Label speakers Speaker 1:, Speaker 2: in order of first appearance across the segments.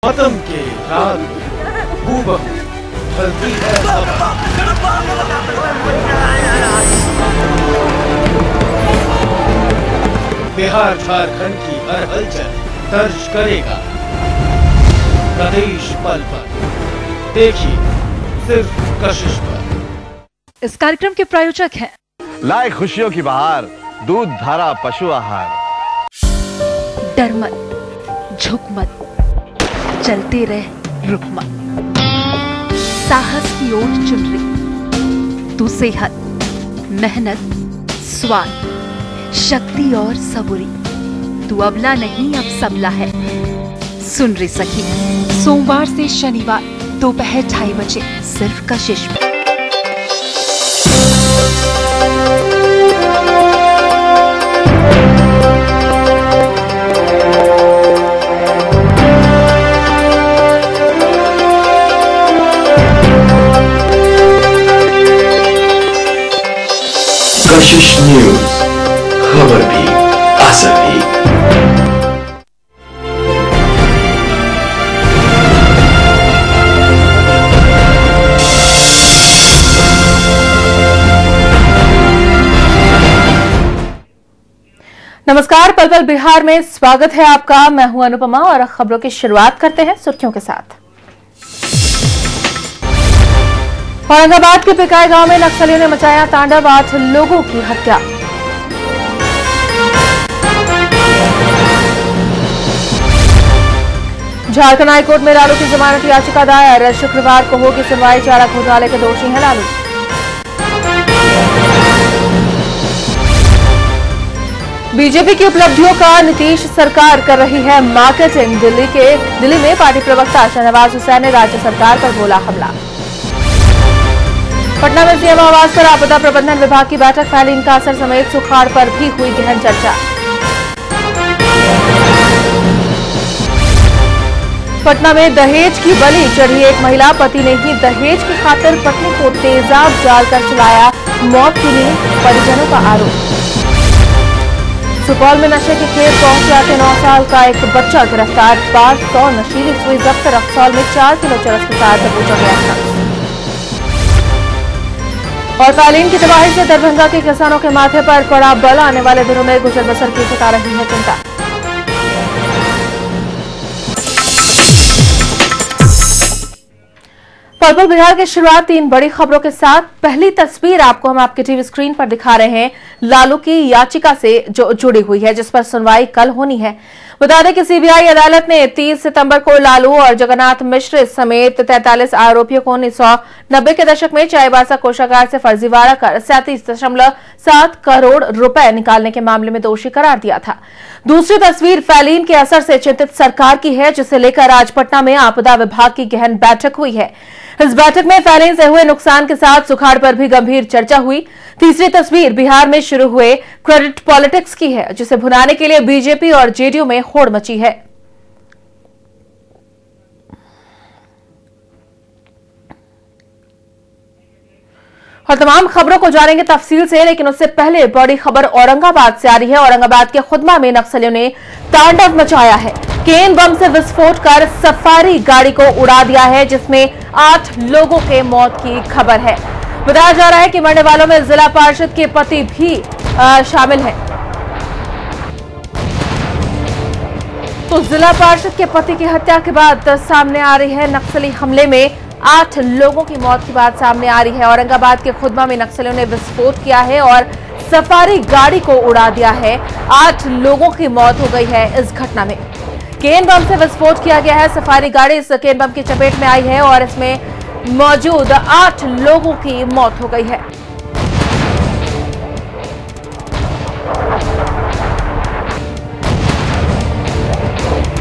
Speaker 1: गौतम के राग भूबम ढलती है बिहार झारखंड की हर हलचल दर्ज करेगा प्रदेश पल पर। देखिए सिर्फ कशिश पर।
Speaker 2: इस कार्यक्रम के प्रायोजक हैं
Speaker 3: लाए खुशियों की बहार, दूध धारा पशु आहार।
Speaker 2: डर मत, झुक मत, चलते रह, रुक मत। साहस की ओट चुन रही तू, सेहत, मेहनत, स्वाद, शक्ति और सबूरी। तू अबला नहीं अब सबला है। सुन रही सखी, सोमवार से शनिवार दोपहर 2:30 बजे सिर्फ कशिश में।
Speaker 4: कशिश न्यूज, खबर भी असर भी।
Speaker 2: नमस्कार, पल पल बिहार में स्वागत है आपका। मैं हूं अनुपमा और खबरों की शुरुआत करते हैं सुर्खियों के साथ। औरंगाबाद के पिकाई गांव में नक्सलियों ने मचाया तांडव, 8 लोगों की हत्या। झारखंड हाईकोर्ट में लालू की जमानत याचिका दायर, शुक्रवार को होगी सुनवाई। चारा घोटाले के दोषी हैं लालू। बीजेपी की उपलब्धियों का नीतीश सरकार कर रही है मार्केटिंग। दिल्ली में पार्टी प्रवक्ता शहनवाज हुसैन ने राज्य सरकार पर बोला हमला। पटना में सीएम आवास पर आपदा प्रबंधन विभाग की बैठक, फैली इनका असर समेत सुखाड़ पर भी हुई गहन चर्चा। पटना में दहेज की बलि चढ़ी एक महिला, पति ने ही दहेज की खातिर पत्नी को तेजाब डालकर चलाया, मौत की नींद, परिजनों का आरोप। सुपौल में नशे के खेत पहुंचा के 9 साल का एक बच्चा गिरफ्तार, 500 नशीली सुई जब्त, रक्सौल में 4 किलो चरस के साथ दबोचा गया था। और कालीन की तबाही से दरभंगा के किसानों के माथे पर पड़ा बल, आने वाले दिनों में गुजर बसर की सता रही है चिंता। पल पल बिहार की शुरुआत 3 बड़ी खबरों के साथ। पहली तस्वीर आपको हम आपके टीवी स्क्रीन पर दिखा रहे हैं, लालू की याचिका से जो जुड़ी हुई है, जिस पर सुनवाई कल होनी है। बता दें कि सीबीआई अदालत ने 30 सितंबर को लालू और जगन्नाथ मिश्र समेत 43 आरोपियों को 1990 के दशक में चाईबासा कोषागार से फर्जीवाड़ा कर 37.7 करोड़ रुपए निकालने के मामले में दोषी करार दिया था। दूसरी तस्वीर फैलीन के असर से चिंतित सरकार की है, जिसे लेकर आज पटना में आपदा विभाग की गहन बैठक हुई है। इस बैठक में फैलीन से हुए नुकसान के साथ सुखाड़ पर भी गंभीर चर्चा हुई। तीसरी तस्वीर बिहार में शुरू हुए क्रेडिट पॉलिटिक्स की है, जिसे भुनाने के लिए बीजेपी और जेडीयू में होड़ मची है। और तमाम खबरों को जानेंगे तफसील से, लेकिन उससे पहले बड़ी खबर औरंगाबाद से आ रही है। औरंगाबाद के खुदमा में नक्सलियों ने तांडव मचाया है। केन बम से विस्फोट कर सफारी गाड़ी को उड़ा दिया है, जिसमें 8 लोगों के मौत की खबर है। बताया जा रहा है कि मरने वालों में जिला पार्षद के पति भी शामिल हैं। तो जिला पार्षद के पति की हत्या के बाद सामने आ रही है नक्सली हमले में 8 लोगों की मौत की बात सामने आ रही है। औरंगाबाद के खुदमा में नक्सलियों ने विस्फोट किया है और सफारी गाड़ी को उड़ा दिया है। 8 लोगों की मौत हो गई है इस घटना में। केन बम से विस्फोट किया गया है। सफारी गाड़ी इस केन बम की चपेट में आई है और इसमें मौजूद 8 लोगों की मौत हो गई है।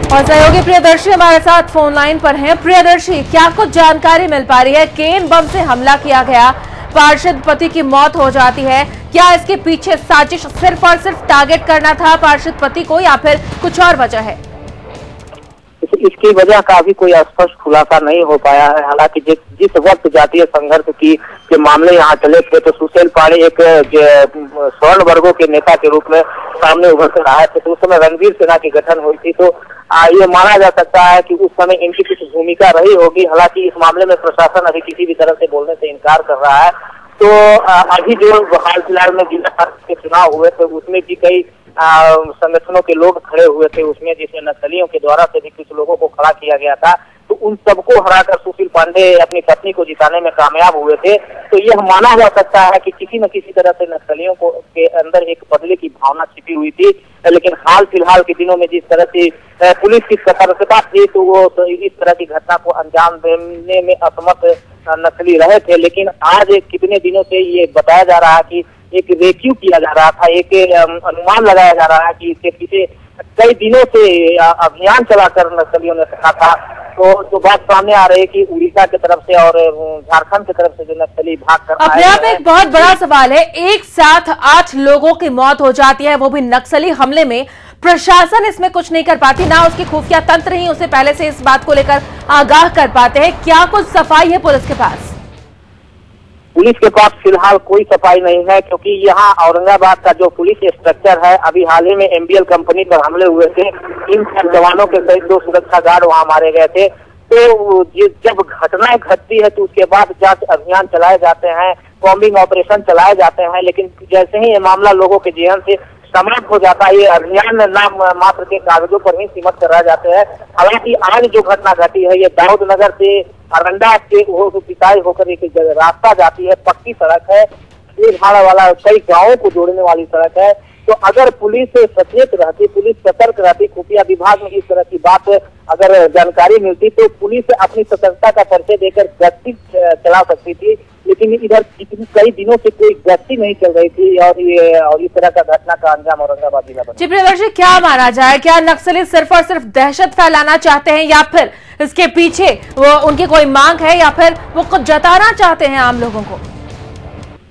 Speaker 2: और सहयोगी प्रियदर्शी हमारे साथ फोन लाइन पर हैं। प्रियदर्शी, क्या कुछ जानकारी मिल पा रही है? केन बम से हमला किया गया, पार्षद पति की मौत हो जाती है, क्या इसके पीछे साजिश सिर्फ और सिर्फ टारगेट करना था पार्षद पति को, या फिर कुछ और वजह है?
Speaker 5: इसकी वजह का अभी कोई स्पष्ट खुलासा नहीं हो पाया है। हालांकि जिस वक्त जातीय संघर्ष के मामले यहाँ चले थे तो सुशील पांडे एक स्वर्ण वर्गों के नेता के रूप में सामने उभर कर आए थे, तो उस समय रणवीर सेना की गठन हुई थी, तो ये माना जा सकता है कि उस समय इनकी कुछ भूमिका रही होगी। हालांकि इस मामले में प्रशासन अभी किसी भी तरह से बोलने से इनकार कर रहा है। तो अभी जो हाल फिलहाल में जिला के चुनाव हुए थे उसमें भी कई संगठनों के लोग खड़े हुए थे, उसमें जिसमें नक्सलियों के द्वारा से भी कुछ लोगों को खड़ा किया गया था, तो उन सबको हराकर सुशील पांडे अपनी पत्नी को जिताने में कामयाब हुए थे। तो यह माना जा सकता है कि किसी न किसी तरह से नक्सलियों को के अंदर एक बदले की भावना छिपी हुई थी। लेकिन हाल फिलहाल के दिनों में जिस तरह से पुलिस की सतर्कता थी तो वो इस तरह की घटना को अंजाम देने में असमर्थ नक्सली रहे थे। लेकिन आज कितने दिनों से ये बताया जा रहा है कि एक रेस्क्यू किया जा रहा था, एक अनुमान लगाया जा रहा है कि इसके पीछे कई दिनों से अभियान चलाकर नक्सलियों ने रखा था। तो जो बात सामने आ रही है कि उड़ीसा की तरफ से और झारखंड की तरफ से जो नक्सली भाग कर
Speaker 2: अपने आप में एक बहुत बड़ा सवाल है, एक साथ 8 लोगों की मौत हो जाती है, वो भी नक्सली हमले में। प्रशासन इसमें कुछ नहीं कर पाती, ना उसकी खुफिया तंत्र ही उसे पहले से इस बात को लेकर आगाह कर पाते हैं। क्या कुछ सफाई है पुलिस के पास?
Speaker 5: पुलिस के पास फिलहाल कोई सफाई नहीं है, क्योंकि यहाँ औरंगाबाद का जो पुलिस स्ट्रक्चर है, अभी हाल ही में MBL कंपनी पर हमले हुए थे, इन जवानों के सहित 2 सुरक्षा गार्ड वहाँ मारे गए थे। तो जब घटनाएं घटती है तो उसके बाद जांच अभियान चलाए जाते हैं, कॉम्बिंग ऑपरेशन चलाए जाते हैं, लेकिन जैसे ही ये मामला लोगों के जेहन से समाप्त हो जाता है, ये अभियान नाम मात्र के कागजों पर ही सीमित कर रह जाते हैं। हालांकि आज जो घटना घटी है ये दाऊद नगर से अरंडा के पिसाई होकर एक रास्ता जाती है, पक्की सड़क है, एक भाड़ा वाला कई गांवों को जोड़ने वाली सड़क है। तो अगर पुलिस सचेत रहती, पुलिस सतर्क रहती, खुफिया विभाग में इस तरह की बात अगर जानकारी मिलती तो पुलिस अपनी सतर्कता का परिचय देकर गश्ती चला सकती थी। लेकिन इधर कई दिनों से कोई गश्ती नहीं चल रही थी और इस तरह का घटना का अंजाम औरंगाबाद जिला बना।
Speaker 2: जी प्रियदर्शी, क्या माना जाए, क्या नक्सली सिर्फ और सिर्फ दहशत फैलाना चाहते हैं या फिर इसके पीछे वो उनकी कोई मांग है या फिर वो कुछ जताना चाहते हैं आम लोगों को?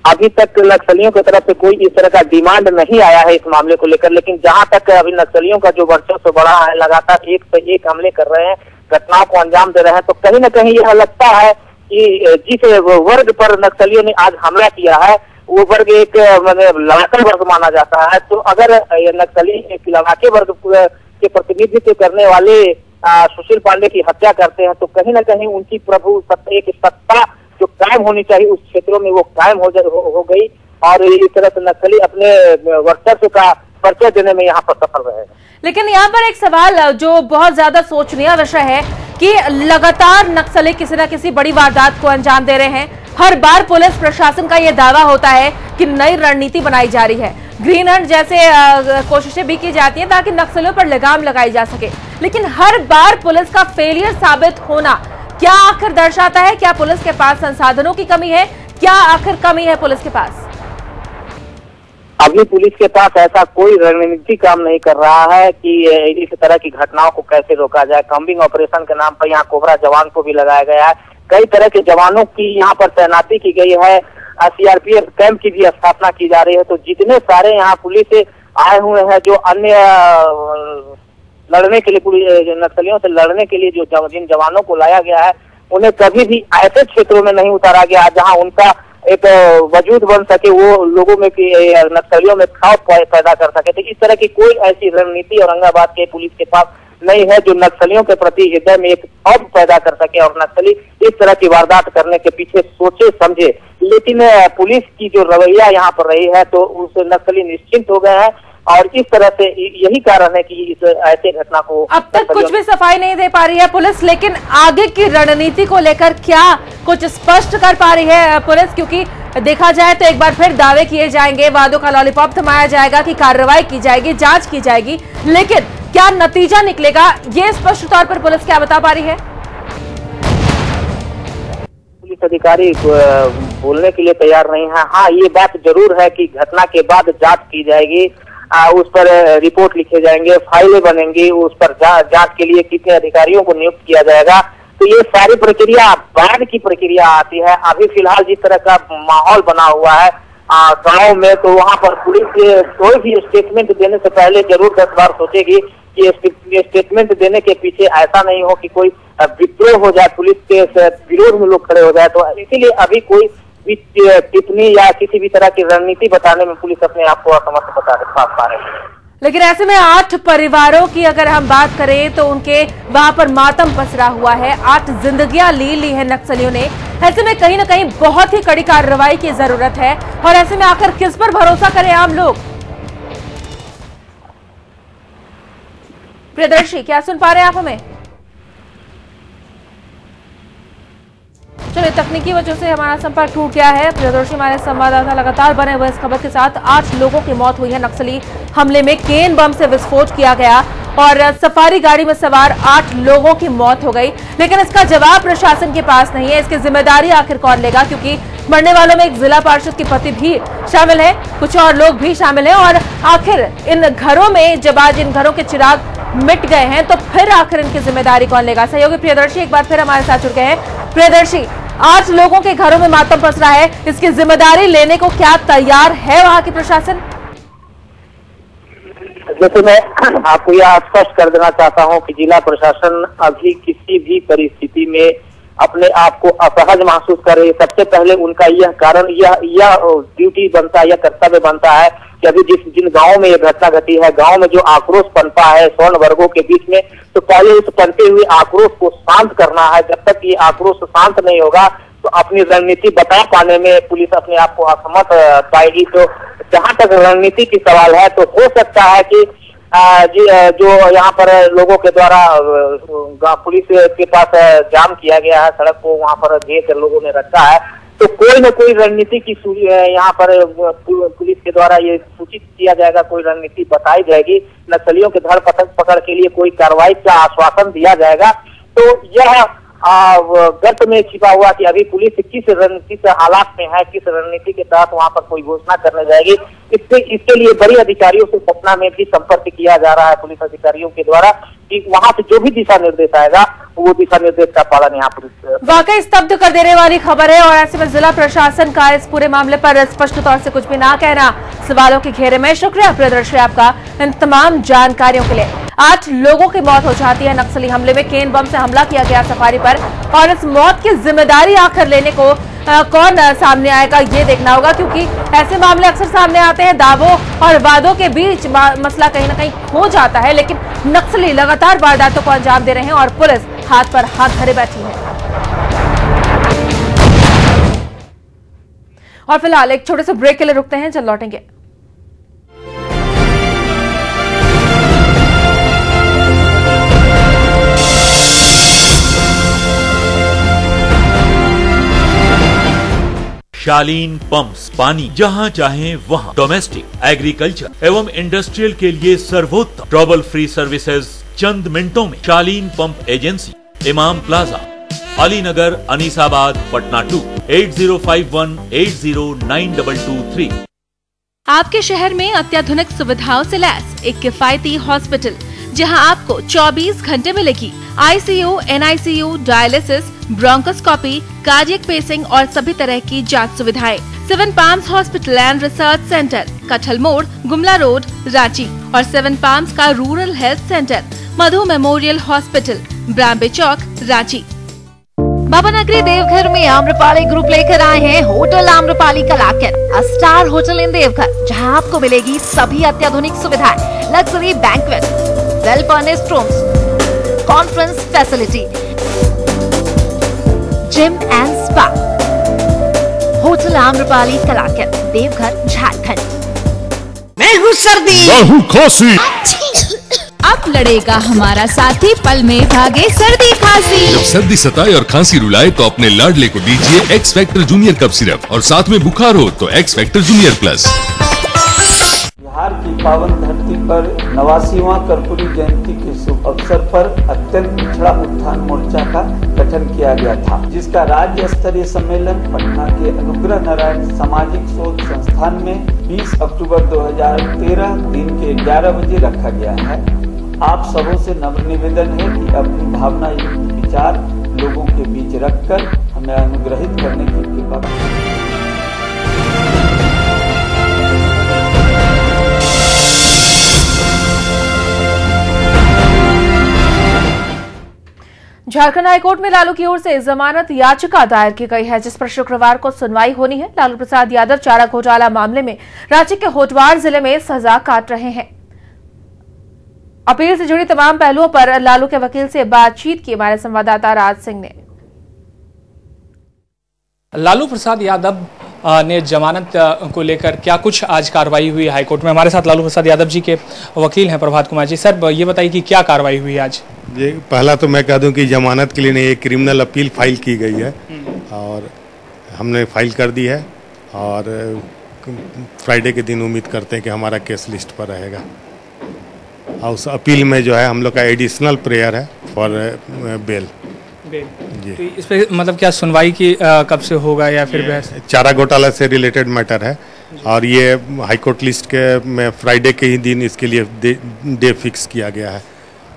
Speaker 5: अभी तक नक्सलियों की तरफ से कोई इस तरह का डिमांड नहीं आया है इस मामले को लेकर। लेकिन जहां तक अभी नक्सलियों का जो वर्चस्व बढ़ा है, लगातार एक से एक हमले कर रहे हैं, घटनाओं को अंजाम दे रहे हैं, तो कहीं न कहीं यह लगता है कि जिस वर्ग पर नक्सलियों ने आज हमला किया है वो वर्ग एक लड़ाका वर्ग माना जाता है। तो अगर नक्सली एक लड़ाके वर्ग के प्रतिनिधित्व करने वाले सुशील पांडे की हत्या करते हैं तो कहीं न कहीं उनकी एक सत्ता जो कायम होनी चाहिए उस क्षेत्रों में वो कायम हो गई और इस तरह से नक्सली अपने वर्चस्व का परिचय देने में यहाँ पर सफल रहे।
Speaker 2: लेकिन यहाँ पर एक सवाल जो बहुत ज्यादा सोचनीय विषय है कि लगातार नक्सली किसी न किसी बड़ी वारदात को अंजाम दे रहे हैं। हर बार पुलिस प्रशासन का यह दावा होता है कि नई रणनीति बनाई जा रही है, ग्रीन हंट जैसे कोशिशें भी की जाती हैं ताकि नक्सलियों पर लगाम लगाई जा सके, लेकिन हर बार पुलिस का फेलियर साबित होना क्या आखिर दर्शाता है? क्या पुलिस के पास संसाधनों की कमी है? क्या आखिर कमी है पुलिस के पास?
Speaker 5: अभी पुलिस के पास ऐसा कोई रणनीति काम नहीं कर रहा है कि इस तरह की घटनाओं को कैसे रोका जाए। कॉम्बिंग ऑपरेशन के नाम पर यहाँ कोबरा जवान को भी लगाया गया है, कई तरह के जवानों की यहाँ पर तैनाती की गई है, CRPF कैंप की भी स्थापना की जा रही है। तो जितने सारे यहाँ पुलिस आए हुए हैं जो अन्य लड़ने के लिए नक्सलियों से लड़ने के लिए जो जिन जवानों को लाया गया है उन्हें कभी भी ऐसे क्षेत्रों में नहीं उतारा गया जहां उनका एक वजूद बन सके, वो लोगों में नक्सलियों में खौफ पैदा कर सके। तो इस तरह की कोई ऐसी रणनीति औरंगाबाद के पुलिस के पास नहीं है जो नक्सलियों के प्रति हृदय में एक खौफ पैदा कर सके और नक्सली इस तरह की वारदात करने के पीछे सोचे समझे। लेकिन पुलिस की जो रवैया यहाँ पर रही है तो उस नक्सली निश्चिंत हो गए हैं और इस तरह से यही कारण है कि इस ऐसे घटना को
Speaker 2: अब तक कुछ भी सफाई नहीं दे पा रही है पुलिस। लेकिन आगे की रणनीति को लेकर क्या कुछ स्पष्ट कर पा रही है पुलिस? क्योंकि देखा जाए तो एक बार फिर दावे किए जाएंगे, वादों का लॉलीपॉप थमाया जाएगा कि कार्रवाई की जाएगी, जांच की जाएगी, लेकिन क्या नतीजा निकलेगा ये स्पष्ट तौर पर पुलिस क्या बता पा रही है?
Speaker 5: पुलिस अधिकारी बोलने के लिए तैयार नहीं है। हाँ, ये बात जरूर है कि घटना के बाद जांच की जाएगी, उस पर रिपोर्ट लिखे जाएंगे, फाइलें बनेंगी, उस पर जांच के लिए कितने अधिकारियों को नियुक्त किया जाएगा। तो ये सारी प्रक्रिया बाद की प्रक्रिया आती है। अभी फिलहाल जिस तरह का माहौल बना हुआ है गाँव में, तो वहाँ पर पुलिस कोई भी स्टेटमेंट देने से पहले जरूर 10 बार सोचेगी कि स्टेटमेंट देने के पीछे ऐसा नहीं हो कि कोई विद्रोह हो जाए, पुलिस के विरोध में लोग खड़े हो जाए। तो इसीलिए अभी कोई भी टिप्पणी या किसी भी तरह की रणनीति बताने में पुलिस अपने आप को असमर्थ पा रही है।
Speaker 2: लेकिन ऐसे में 8 परिवारों की अगर हम बात करें तो उनके वहां पर मातम पसरा हुआ है। 8 जिंदगियां ली है नक्सलियों ने। ऐसे में कहीं ना कहीं बहुत ही कड़ी कार्रवाई की जरूरत है और ऐसे में आखिर किस पर भरोसा करें आम लोग? प्रियदर्शी, क्या सुन पा रहे हैं आप हमें? चलिए, तकनीकी वजह से हमारा संपर्क टूट गया है। प्रियदर्शी हमारे संवाददाता लगातार बने हुए इस खबर के साथ। 8 लोगों की मौत हुई है नक्सली हमले में। केन बम से विस्फोट किया गया और सफारी गाड़ी में सवार 8 लोगों की मौत हो गई, लेकिन इसका जवाब प्रशासन के पास नहीं है। इसकी जिम्मेदारी आखिर कौन लेगा? क्योंकि मरने वालों में एक जिला पार्षद की पति भी शामिल है, कुछ और लोग भी शामिल हैं। और आखिर इन घरों में जब आज इन घरों के चिराग मिट गए हैं तो फिर आखिर इनकी जिम्मेदारी कौन लेगा? सहयोगी प्रियदर्शी एक बार फिर हमारे साथ जुड़ गए हैं। प्रियदर्शी, 8 लोगों के घरों में मातम पसरा है, इसकी जिम्मेदारी लेने को क्या तैयार है वहां की प्रशासन?
Speaker 5: जैसे मैं आपको यह स्पष्ट कर देना चाहता हूं कि जिला प्रशासन अभी किसी भी परिस्थिति में अपने आप को असहज महसूस कर रही है। सबसे पहले उनका यह कारण यह ड्यूटी बनता है, यह कर्तव्य बनता है कि अभी जिन गांव में यह घटना घटी है, गांव में जो आक्रोश पनपा है स्वर्ण वर्गों के बीच में, तो पहले उस पनपे हुए आक्रोश को शांत करना है। जब तक ये आक्रोश शांत नहीं होगा तो अपनी रणनीति बता पाने में पुलिस अपने आप को असमर्थ पाएगी। तो जहां तक रणनीति की सवाल है तो हो सकता है कि जो यहाँ पर लोगों के द्वारा पुलिस के पास जाम किया गया है, सड़क को वहाँ पर घेर कर लोगों ने रखा है, तो कोई न कोई रणनीति की यहाँ पर पुलिस के द्वारा ये सूचित किया जाएगा, कोई रणनीति बताई जाएगी, नक्सलियों के धर पकड़ के लिए कोई कार्रवाई का आश्वासन दिया जाएगा। तो यह गर्त में छिपा हुआ कि अभी पुलिस किस रणनीति से हालात में है, किस रणनीति के तहत वहां पर कोई घोषणा करने जाएगी, इसके लिए बड़ी अधिकारियों से पटना में भी संपर्क किया जा रहा है पुलिस अधिकारियों के द्वारा कि वहां से जो भी दिशा निर्देश आएगा वो दिशा निर्देश का पालन यहाँ पर।
Speaker 2: वाकई स्तब्ध कर देने वाली खबर है और ऐसे में जिला प्रशासन का इस पूरे मामले पर स्पष्ट तौर से कुछ भी ना कहना सवालों के घेरे में। शुक्रिया प्रियदर्शी आपका इन तमाम जानकारियों के लिए। 8 लोगों की मौत हो जाती है नक्सली हमले में। केन बम से हमला किया गया सफारी पर और इस मौत की जिम्मेदारी आखिर लेने को कौन सामने आएगा ये देखना होगा, क्योंकि ऐसे मामले अक्सर सामने आते हैं। दावों और वादों के बीच मसला कहीं ना कहीं हो जाता है, लेकिन नक्सली लगातार वारदातों को अंजाम दे रहे हैं और पुलिस हाथ पर हाथ धरे बैठी है। और फिलहाल एक छोटे से ब्रेक के लिए रुकते हैं, जल्द लौटेंगे।
Speaker 6: शालीन पंप्स, पानी जहां चाहें वहां। डोमेस्टिक, एग्रीकल्चर एवं इंडस्ट्रियल के लिए सर्वोत्तम ट्रबल फ्री सर्विसेज चंद मिनटों में। शालीन पंप एजेंसी, इमाम प्लाजा, अलीनगर, अनीसाबाद, पटना 2, 8051809223।
Speaker 2: आपके शहर में अत्याधुनिक सुविधाओं से लैस एक किफायती हॉस्पिटल जहां आपको 24 घंटे मिलेगी ICU, NICU, dialysis, bronchoscopy, cardiac pacing और सभी तरह की जांच सुविधाएं। 7 palms hospital and research centre, Kathal More, Gumla road, Ranchi और 7 पाम्स का rural health centre, Madhu memorial hospital, Brambe Chowk, Ranchi. बाबा नगरी देवघर में आम्रपाली ग्रुप लेकर आए हैं hotel Amrapali Clarks, a star hotel in Deoghar, जहां आपको मिलेगी सभी अत्याधुनिक सुविधाएं, luxury banquet, well furnished rooms, conference facility, gym and spa. Hotel Amrapali Clarks, Deoghar, Jharkhand.
Speaker 7: मैं हूँ सर्दी,
Speaker 8: खांसी।
Speaker 7: अब लड़ेगा हमारा साथी, पल में भागे सर्दी खांसी।
Speaker 8: जब सर्दी सताए और खांसी रुलाए तो अपने लाडले को दीजिए x factor junior cup syrup, और साथ में बुखार हो तो x factor junior plus.
Speaker 9: Bihar की पावन धरती पर 89वां कर्पूरी जयंती के शुभ अवसर पर अत्यंत पिछड़ा उत्थान मोर्चा का गठन किया गया था, जिसका राज्य स्तरीय सम्मेलन पटना के अनुग्रह नारायण सामाजिक शोध संस्थान में 20 अक्टूबर 2013 दिन के 11 बजे रखा गया है। आप सबों से नम्र निवेदन है कि अपनी भावना युक्त विचार लोगों के बीच रखकर हमें अनुग्रहित करने की कृपा करें।
Speaker 2: झारखंड हाईकोर्ट में लालू की ओर से जमानत याचिका दायर की गई है, जिस पर शुक्रवार को सुनवाई होनी है। लालू प्रसाद यादव चारा घोटाला मामले में रांची के होटवार जिले में सजा काट रहे हैं। अपील से जुड़ी तमाम पहलुओं पर लालू के वकील से बातचीत की हमारे संवाददाता राज सिंह ने।
Speaker 10: लालू प्रसाद यादव ने जमानत को लेकर क्या कुछ आज कार्रवाई हुई हाईकोर्ट में। हमारे साथ लालू प्रसाद यादव जी के वकील हैं प्रभात कुमार जी। सर, ये बताइए कि क्या कार्रवाई हुई आज।
Speaker 11: जी, पहला तो मैं कह दूं कि जमानत के लिए नहीं, एक क्रिमिनल अपील फाइल की गई है और हमने फाइल कर दी है और फ्राइडे के दिन उम्मीद करते हैं कि हमारा केस लिस्ट पर रहेगा। और उस अपील में जो है हम लोग का एडिशनल प्रेयर है फॉर बेल। जी,
Speaker 10: तो इस पे मतलब क्या सुनवाई की कब से होगा या फिर बहस?
Speaker 11: चारा घोटाला से रिलेटेड मैटर है और ये हाईकोर्ट लिस्ट के में फ्राइडे के ही दिन इसके लिए डे फिक्स किया गया है।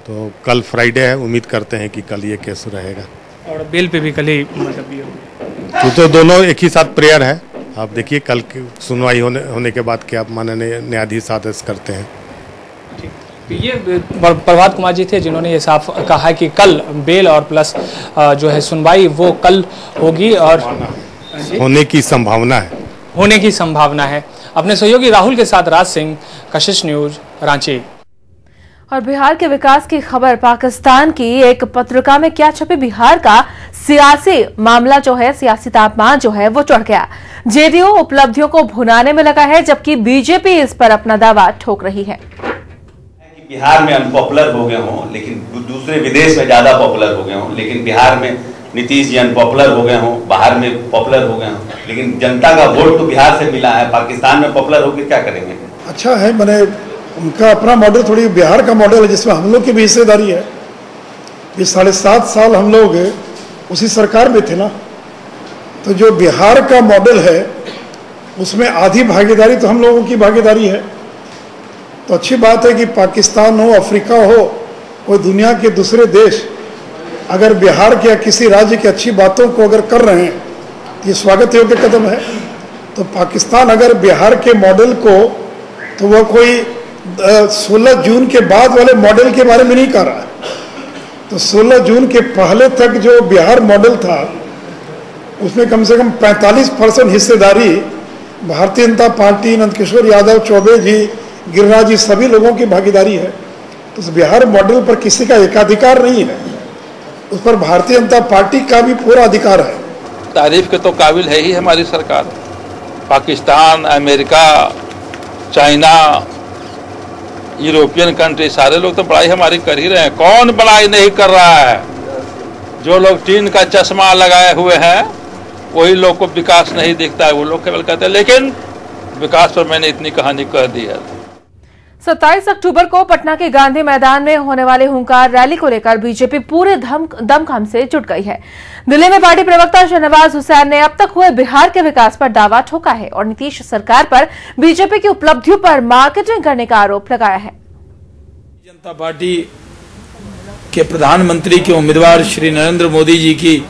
Speaker 11: तो कल फ्राइडे है, उम्मीद करते हैं कि कल ये केस रहेगा।
Speaker 10: और बेल पे भी कल ही मतलब भी होगी?
Speaker 11: तो दोनों एक ही साथ प्रेयर है। आप देखिए कल की सुनवाई होने के बाद क्या माननीय न्यायाधीश आदेश करते हैं।
Speaker 10: ये प्रभात कुमार जी थे जिन्होंने ये साफ कहा है कि कल बेल और प्लस जो है सुनवाई वो कल होगी और
Speaker 11: होने की संभावना है।
Speaker 10: अपने सहयोगी राहुल के साथ राज सिंह, कशिश न्यूज, रांची।
Speaker 2: और बिहार के विकास की खबर, पाकिस्तान की एक पत्रिका में क्या छपे, बिहार का सियासी मामला जो है, सियासी तापमान जो है वो चढ़ गया। जेडीयू उपलब्धियों को भुनाने में लगा है, जबकि बीजेपी इस पर अपना दावा ठोक रही है।
Speaker 12: बिहार में अनपॉपुलर हो गए हों, लेकिन दूसरे विदेश में ज्यादा पॉपुलर हो गए हों, लेकिन बिहार में नीतीश जी अनपॉपुलर हो गए हों, बाहर में पॉपुलर हो गए हों, लेकिन जनता का वोट तो बिहार से मिला है। पाकिस्तान में पॉपुलर होकर क्या करेंगे?
Speaker 13: अच्छा है, मैंने उनका अपना मॉडल, थोड़ी बिहार का मॉडल है जिसमें हम लोग की भी हिस्सेदारी है। ये 7.5 साल हम लोग उसी सरकार में थे ना, तो जो बिहार का मॉडल है उसमें आधी भागीदारी तो हम लोगों की भागीदारी है। तो अच्छी बात है कि पाकिस्तान हो, अफ्रीका हो, कोई दुनिया के दूसरे देश अगर बिहार के या किसी राज्य की अच्छी बातों को अगर कर रहे हैं तो ये स्वागत योग्य कदम है। तो पाकिस्तान अगर बिहार के मॉडल को, तो वह कोई 16 जून के बाद वाले मॉडल के बारे में नहीं कर रहा है। तो 16 जून के पहले तक जो बिहार मॉडल था उसमें कम से कम 45% हिस्सेदारी भारतीय जनता पार्टी, नंदकिशोर यादव, चौबे जी, गिरिराज जी, सभी लोगों की भागीदारी है। तो उस बिहार मॉडल पर किसी का एकाधिकार नहीं है, उस पर भारतीय जनता पार्टी का भी पूरा अधिकार है।
Speaker 14: तारीफ के तो काबिल है ही हमारी सरकार। Pakistan, America, China, European country, सारे लोग तो बड़ाई हमारी कर ही रहे हैं। कौन बड़ाई नहीं कर रहा है? जो लोग टीन का चश्मा लगाए हुए हैं वही लोग को विकास नहीं दिखता है, वो लोग केवल कहते हैं। लेकिन विकास पर मैंने इतनी कहानी कह दी है।
Speaker 2: 27 अक्टूबर को पटना के गांधी मैदान में होने वाले हुंकार रैली को लेकर बीजेपी पूरे दमखम से जुट गई है। दिल्ली में पार्टी प्रवक्ता शहनवाज हुसैन ने अब तक हुए बिहार के विकास पर दावा ठोका है और नीतीश सरकार पर बीजेपी की उपलब्धियों पर मार्केटिंग करने का आरोप लगाया है।
Speaker 15: जनता पार्टी के प्रधानमंत्री के उम्मीदवार श्री नरेंद्र मोदी जी की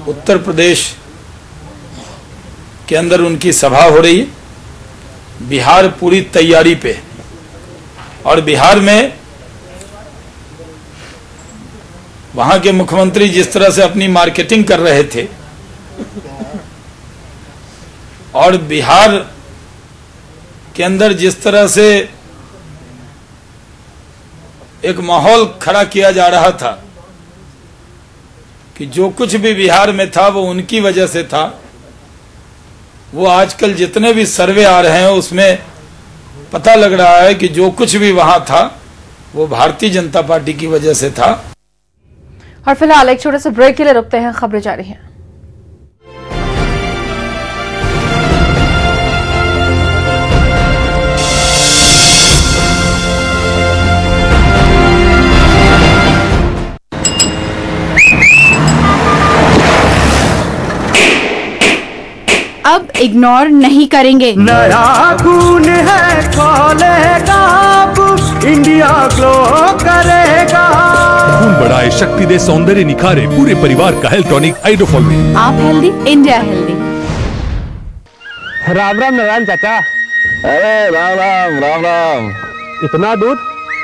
Speaker 15: उत्तर प्रदेश के अंदर उनकी सभा हो रही है। बिहार पूरी तैयारी पे, और बिहार में वहां के मुख्यमंत्री जिस तरह से अपनी मार्केटिंग कर रहे थे और बिहार के अंदर जिस तरह से एक माहौल खड़ा किया जा रहा था कि जो कुछ भी बिहार में था वो उनकी वजह से था, वो आजकल जितने भी सर्वे आ रहे हैं उसमें पता लग रहा है कि जो कुछ भी वहां था वो भारतीय जनता पार्टी की वजह से था।
Speaker 2: और फिलहाल एक छोटे से ब्रेक के लिए रुकते हैं, खबरें जारी हैं।
Speaker 7: अब इग्नोर नहीं करेंगे।
Speaker 16: नया खून है, खोलेगा अब इंडिया ग्लो करेगा।
Speaker 8: खून बढ़ाए, शक्ति दे, सौंदर्य निखारे पूरे परिवार का हेल्थ टॉनिक हाइड्रोफॉल में।
Speaker 7: आप healthy, India healthy.
Speaker 17: Ram Ram Narayan चाचा।
Speaker 3: अरे राम राम राम राम।
Speaker 17: इतना दूध?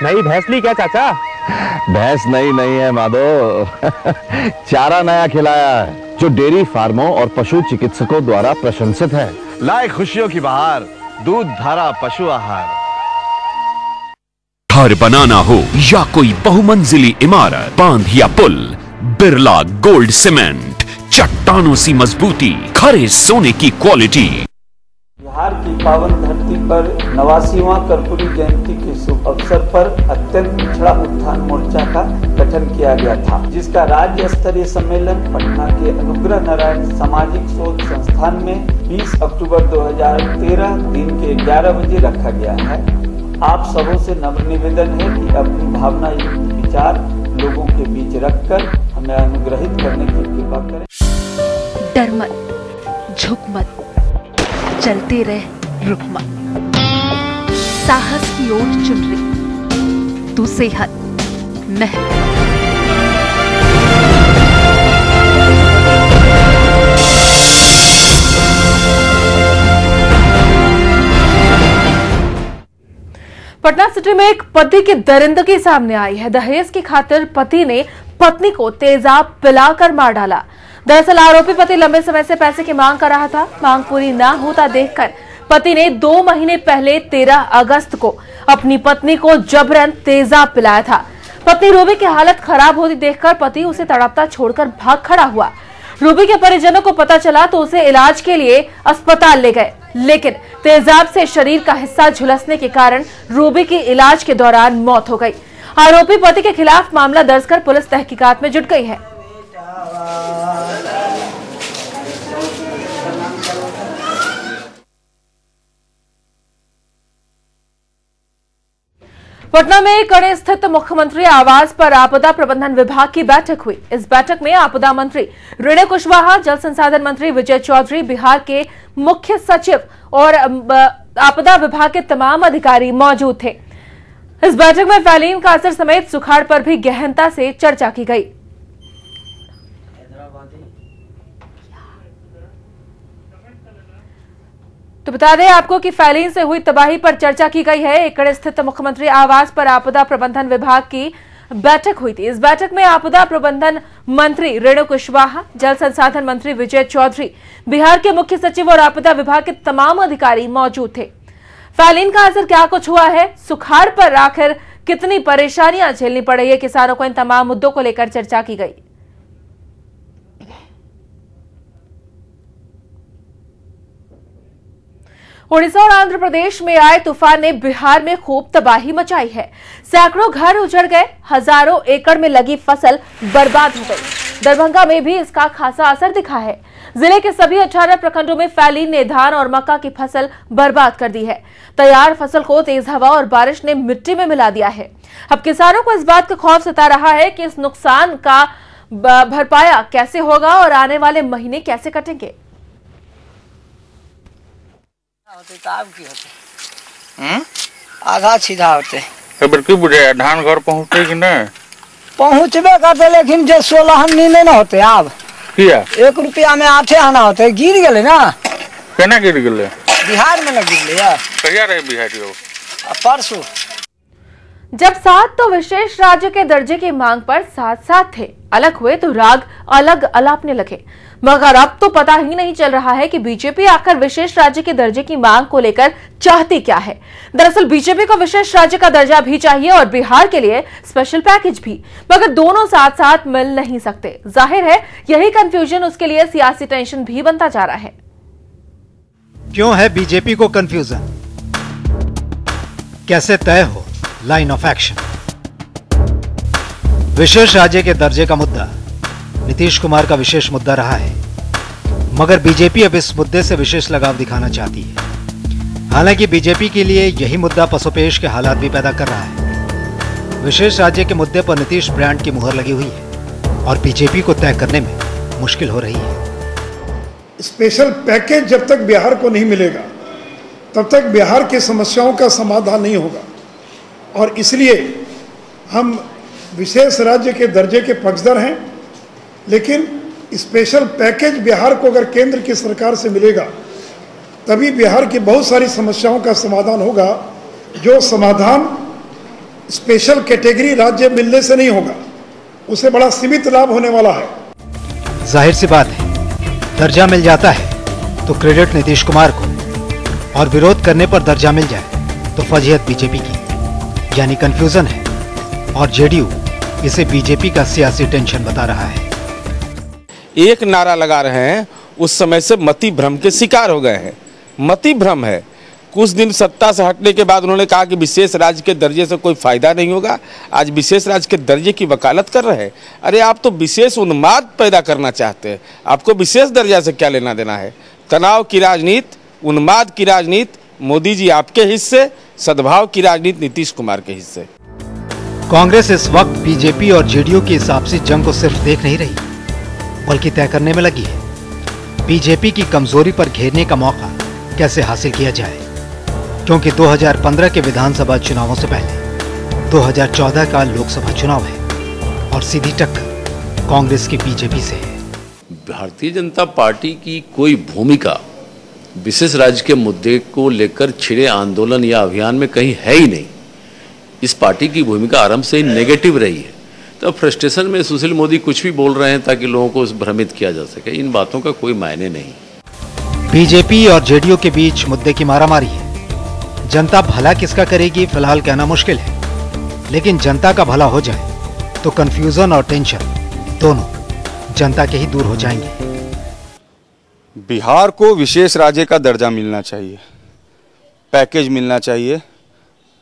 Speaker 17: नई भैंस ली क्या चाचा?
Speaker 3: भैंस नहीं है माधो, चारा नया खिलाया है जो डेयरी फार्मों और पशु चिकित्सकों द्वारा प्रशंसित है। लाए खुशियों की बहार, दूध धारा पशु आहार।
Speaker 17: घर बनाना हो या कोई बहुमंजिली इमारत, बांध या पुल, बिरला गोल्ड सीमेंट, चट्टानों सी मजबूती, खरे सोने की क्वालिटी।
Speaker 9: बिहार की पावन धरती पर 89वां कर्पूरी जयंती के शुभ अवसर पर अत्यंत पिछड़ा उत्थान मोर्चा का गठन किया गया था, जिसका राज्य स्तरीय सम्मेलन पटना के अनुग्रह नारायण सामाजिक शोध संस्थान में 20 अक्टूबर 2013 दिन के 11 बजे रखा गया है। आप सबों से नम्र निवेदन है कि अपनी भावना युक्त विचार लोगों के बीच रखकर हमें अनुग्रहित करने की कृपा करें।
Speaker 18: डर मत, झुक मत, चलते रह, रुक मत। साहस की ओट चुन रही तू, सेहत मेहनत।
Speaker 2: पटना सिटी में एक पति की दरिंदगी सामने आई है। दहेज की खातिर पति ने पत्नी को तेजाब पिलाकर मार डाला। दरअसल आरोपी पति लंबे समय से पैसे की मांग कर रहा था। मांग पूरी ना होता देखकर पति ने 2 महीने पहले 13 अगस्त को अपनी पत्नी को जबरन तेजाब पिलाया था। पत्नी रूबी की हालत खराब होती देखकर पति उसे तड़पता छोड़कर भाग खड़ा हुआ। रूबी के परिजनों को पता चला तो उसे इलाज के लिए अस्पताल ले गए, लेकिन तेजाब से शरीर का हिस्सा झुलसने के कारण रूबी की इलाज के दौरान मौत हो गई। आरोपी पति के खिलाफ मामला दर्ज कर पुलिस तहकीकात में जुट गई है। पटना में कड़े स्थित मुख्यमंत्री आवास पर आपदा प्रबंधन विभाग की बैठक हुई। इस बैठक में आपदा मंत्री रेणु कुशवाहा, जल संसाधन मंत्री विजय चौधरी, बिहार के मुख्य सचिव और आपदा विभाग के तमाम अधिकारी मौजूद थे। इस बैठक में फैलीन का असर समेत सुखाड़ पर भी गहनता से चर्चा की गई। तो बता दें आपको कि फैलीन से हुई तबाही पर चर्चा की गई है। एकड़ स्थित मुख्यमंत्री आवास पर आपदा प्रबंधन विभाग की बैठक हुई थी। इस बैठक में आपदा प्रबंधन मंत्री रेणु कुशवाहा, जल संसाधन मंत्री विजय चौधरी, बिहार के मुख्य सचिव और आपदा विभाग के तमाम अधिकारी मौजूद थे। फैलीन का असर क्या कुछ हुआ है, सुखाड़ पर आखिर कितनी परेशानियां झेलनी पड़ रही है किसानों को, इन तमाम मुद्दों को लेकर चर्चा की गई। उड़ीसा और आंध्र प्रदेश में आए तूफान ने बिहार में खूब तबाही मचाई है। सैकड़ों घर उजड़ गए, हजारों एकड़ में लगी फसल बर्बाद हो गई। दरभंगा में भी इसका खासा असर दिखा है। जिले के सभी 18 प्रखंडों में फैलीन ने धान और मक्का की फसल बर्बाद कर दी है। तैयार फसल को तेज हवा और बारिश ने मिट्टी में मिला दिया है। अब किसानों को इस बात का खौफ सता रहा है कि इस नुकसान का भरपाया कैसे होगा और आने वाले महीने कैसे कटेंगे।
Speaker 19: आधा सीधा होते
Speaker 14: बुढ़े धान घर पहुँचते कि नहीं
Speaker 19: पहुँचबे करते, लेकिन जो 16 नहीं ना होते। अब
Speaker 14: किया
Speaker 19: 1 रुपया में 8 आना होते, गिर गए ना।
Speaker 14: केना गिर गए?
Speaker 19: बिहार में ना गिर गया।
Speaker 14: कहिया रहे बिहार?
Speaker 19: परसों।
Speaker 2: जब साथ तो विशेष राज्य के दर्जे की मांग पर साथ साथ थे, अलग हुए तो राग अलग अलापने लगे। मगर अब तो पता ही नहीं चल रहा है कि बीजेपी आखिर विशेष राज्य के दर्जे की मांग को लेकर चाहती क्या है। दरअसल बीजेपी को विशेष राज्य का दर्जा भी चाहिए और बिहार के लिए स्पेशल पैकेज भी, मगर दोनों साथ साथ मिल नहीं सकते। जाहिर है यही कंफ्यूजन उसके लिए सियासी टेंशन भी बनता जा रहा है।
Speaker 20: क्यों है बीजेपी को कंफ्यूजन? कैसे तय हो लाइन ऑफ एक्शन? विशेष राज्य के दर्जे का मुद्दा नीतीश कुमार का विशेष मुद्दा रहा है, मगर बीजेपी अब इस मुद्दे से विशेष लगाव दिखाना चाहती है। हालांकि बीजेपी के लिए यही मुद्दा पसोपेश के हालात भी पैदा कर रहा है। विशेष राज्य के मुद्दे पर नीतीश ब्रांड की मुहर लगी हुई है और बीजेपी को तय करने में मुश्किल हो रही है।
Speaker 13: स्पेशल पैकेज जब तक बिहार को नहीं मिलेगा तब तक बिहार की समस्याओं का समाधान नहीं होगा, और इसलिए हम विशेष राज्य के दर्जे के पक्षधर हैं। लेकिन स्पेशल पैकेज बिहार को अगर केंद्र की सरकार से मिलेगा तभी बिहार की बहुत सारी समस्याओं का समाधान होगा, जो समाधान स्पेशल कैटेगरी राज्य मिलने से नहीं होगा, उसे बड़ा सीमित लाभ होने वाला है।
Speaker 20: जाहिर सी बात है, दर्जा मिल जाता है तो क्रेडिट नीतीश कुमार को, और विरोध करने पर दर्जा मिल जाए तो फजीहत बीजेपी की, यानी कंफ्यूजन है। और जेडीयू इसे बीजेपी का सियासी टेंशन बता रहा है।
Speaker 21: एक नारा लगा रहे हैं, उस समय से मति भ्रम के शिकार हो गए हैं। मति भ्रम है। कुछ दिन सत्ता से हटने के बाद उन्होंने कहा कि विशेष राज्य के दर्जे से कोई फायदा नहीं होगा, आज विशेष राज्य के दर्जे की वकालत कर रहे हैं। अरे आप तो विशेष उन्माद पैदा करना चाहते हैं, आपको विशेष दर्जा से क्या लेना देना है। तनाव की राजनीति, उन्माद की राजनीति मोदी जी आपके हिस्से, सद्भाव की राजनीति नीतीश कुमार के हिस्से।
Speaker 20: कांग्रेस इस वक्त बीजेपी और जेडीयू की इस आपसी जंग को सिर्फ देख नहीं रही, बल्कि तय करने में लगी है बीजेपी की कमजोरी पर घेरने का मौका कैसे हासिल किया जाए। क्योंकि 2015 के विधानसभा चुनावों से पहले 2014 का लोकसभा चुनाव है और सीधी टक्कर कांग्रेस की बीजेपी से है।
Speaker 22: भारतीय जनता पार्टी की कोई भूमिका विशेष राज्य के मुद्दे को लेकर छिड़े आंदोलन या अभियान में कहीं है ही नहीं। इस पार्टी की भूमिका आरंभ से ही नेगेटिव रही है। तो फ्रस्ट्रेशन में सुशील मोदी कुछ भी बोल रहे हैं ताकि लोगों को भ्रमित किया जा सके, इन बातों का कोई मायने नहीं।
Speaker 20: बीजेपी और जेडीयू के बीच मुद्दे की मारामारी है। जनता भला किसका करेगी फिलहाल कहना मुश्किल है, लेकिन जनता का भला हो जाए तो कंफ्यूजन और टेंशन दोनों जनता के ही दूर हो जाएंगे।
Speaker 23: बिहार को विशेष राज्य का दर्जा मिलना चाहिए, पैकेज मिलना चाहिए।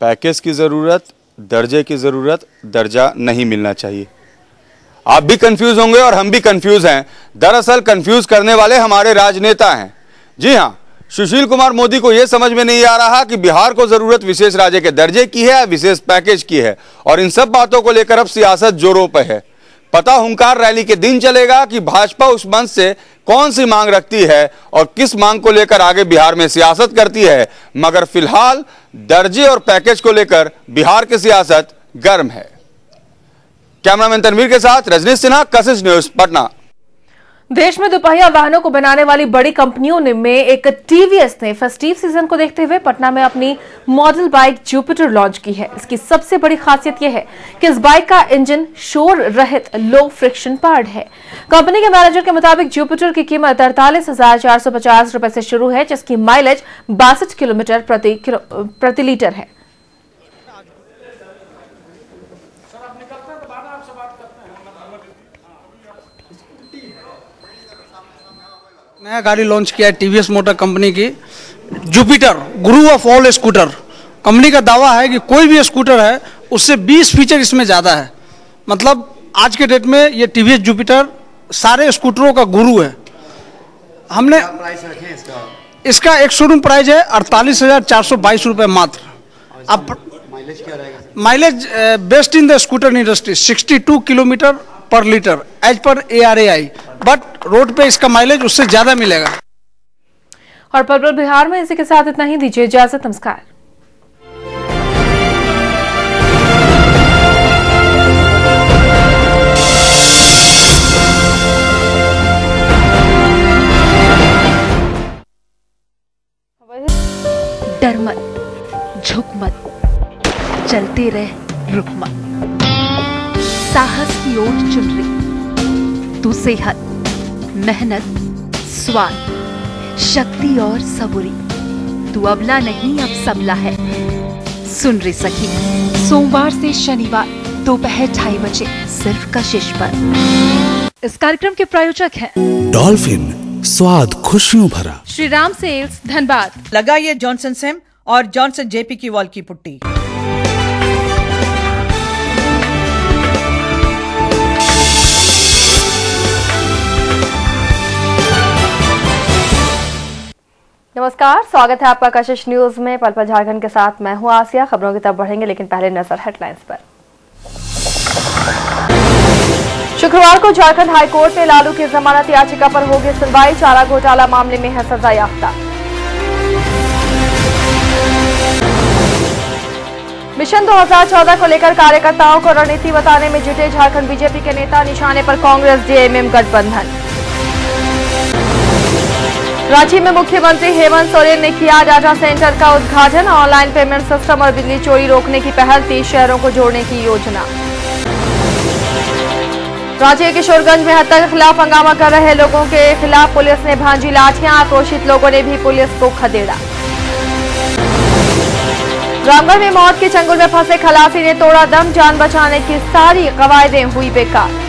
Speaker 23: पैकेज की जरूरत, दर्जे की जरूरत, दर्जा नहीं मिलना चाहिए। आप भी कंफ्यूज होंगे और हम भी कंफ्यूज हैं। दरअसल कंफ्यूज करने वाले हमारे राजनेता हैं। जी हां, सुशील कुमार मोदी को यह समझ में नहीं आ रहा कि बिहार को जरूरत विशेष राज्य के दर्जे की है या विशेष पैकेज की है, और इन सब बातों को लेकर अब सियासत जोरों पर है। पता हुंकार रैली के दिन चलेगा कि भाजपा उस मंच से कौन सी मांग रखती है और किस मांग को लेकर आगे बिहार में सियासत करती है। मगर फिलहाल दर्जे और पैकेज को लेकर बिहार की सियासत गर्म है। कैमरामैन तनवीर के साथ रजनीश सिन्हा, कशिश न्यूज, पटना।
Speaker 2: देश में दोपहिया वाहनों को बनाने वाली बड़ी कंपनियों में एक टीवीएस ने फेस्टिव सीजन को देखते हुए पटना में अपनी मॉडल बाइक जुपिटर लॉन्च की है। इसकी सबसे बड़ी खासियत यह है कि इस बाइक का इंजन शोर रहित लो फ्रिक्शन पार्ड है। कंपनी के मैनेजर के मुताबिक जुपिटर की कीमत 48,450 रुपए से शुरू है, जिसकी माइलेज 62 किलोमीटर प्रति लीटर है।
Speaker 24: नया गाड़ी लॉन्च किया है टीवीएस मोटर कंपनी की Jupiter, Guru of all scooter. Company का दावा है कि कोई भी स्कूटर है उससे 20 फीचर इसमें ज़्यादा है। मतलब आज के डेट में ये टीवीएस जुपिटर सारे स्कूटरों का गुरु है। हमने इसका एक शोरूम प्राइस है 48,422 रुपये मात्र। अब mileage best in the scooter industry 62 kilometre per litre as per ARAI, but road पे इसका माइलेज उससे ज्यादा मिलेगा।
Speaker 2: और पल बिहार में इसी के साथ इतना ही, दीजिए इजाजत, नमस्कार।
Speaker 18: डर मत, झुक मत, चलते रह रुक मत। साहस की ओट चुन रही तू, सेहत, मेहनत, स्वाद, शक्ति और सबूरी। तू अबला नहीं अब सबला है। सुन रही सखी, सोमवार से शनिवार दोपहर 2:30 बजे सिर्फ कशिश पर। इस कार्यक्रम के प्रायोजक हैं
Speaker 25: डॉल्फिन, स्वाद खुशियों भरा।
Speaker 2: श्री राम सेल्स, धनबाद।
Speaker 26: लगाइए जॉनसन सेम और जॉनसन JP की वॉल की पुट्टी।
Speaker 2: नमस्कार, स्वागत है आपका कशिश न्यूज में। पल पल झारखंड के साथ मैं हूं आसिया। खबरों की तरफ बढ़ेंगे, लेकिन पहले नजर हेडलाइंस पर। शुक्रवार को झारखंड हाईकोर्ट में लालू की जमानत याचिका पर होगी सुनवाई। चारा घोटाला मामले में है सजायाफ्ता। मिशन 2014 को लेकर कार्यकर्ताओं को रणनीति बताने में जुटे झारखंड बीजेपी के नेता। निशाने पर कांग्रेस JMM गठबंधन। रांची में मुख्यमंत्री हेमंत सोरेन ने किया डाटा सेंटर का उद्घाटन। ऑनलाइन पेमेंट सिस्टम और बिजली चोरी रोकने की पहल, 30 शहरों को जोड़ने की योजना। रांची के किशोरगंज में हत्या के खिलाफ हंगामा कर रहे लोगों के खिलाफ पुलिस ने भांजी लाठियां। आक्रोशित लोगों ने भी पुलिस को खदेड़ा। रामगढ़ में मौत के चंगुल में फंसे खलासी ने तोड़ा दम। जान बचाने की सारी कवायदें हुई बेकार।